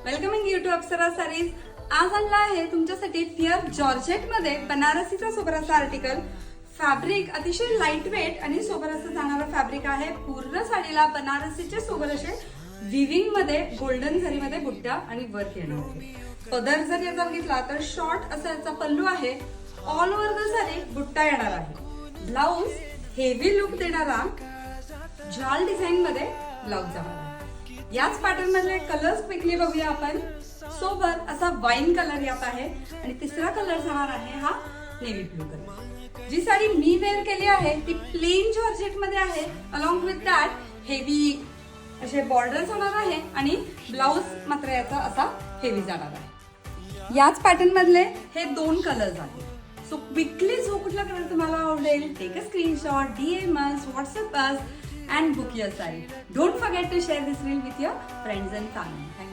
Welcoming you to Apsara sarees. आज आणला आहे तुमच्यासाठी प्युअर जॉर्जेट मध्ये बनारसीचा सोबर असा आर्टिकल. फॅब्रिक अतिशय लाईट वेट आणि सोबर असं जाणारं फॅब्रिक आहे. पूर्ण साडीला बनारसीचे सोबर असे विविंग मध्ये गोल्डन जरी मध्ये बुट्ट्या आणि वर्क येणार आहे. पदर जर याचा बघितला तर शॉर्ट असा याचा पल्लू आहे. ऑल ओव्हर द साडी बुट्टा येणार आहे. ब्लाउज हेवी लुक देणारा जाल डिझाईन मध्ये ब्लाउज जाणार आहे. याच पॅटर्न मधले कलर्स क्विकली बघूया आपण. सोबर असा वाईन कलर यात आहे आणि तिसरा कलर जाणार आहे हा नेव्ही ब्लू कलर. जी साडी मी वेअर केली आहे ती प्लेन जॉर्जेट मध्ये आहे. अलॉंग विथ दॅट हेवी असे बॉर्डर्स होणार आहे आणि ब्लाउज मात्र याचा असा हेवी जाणार आहे. याच पॅटर्न मधले हे दोन कलर्स आहेत. सो क्विकली जो कुठला कलर तुम्हाला आवडेल take a screenshot, DM us, WhatsApp us and book your sari. Don't forget to share this reel with your friends and family.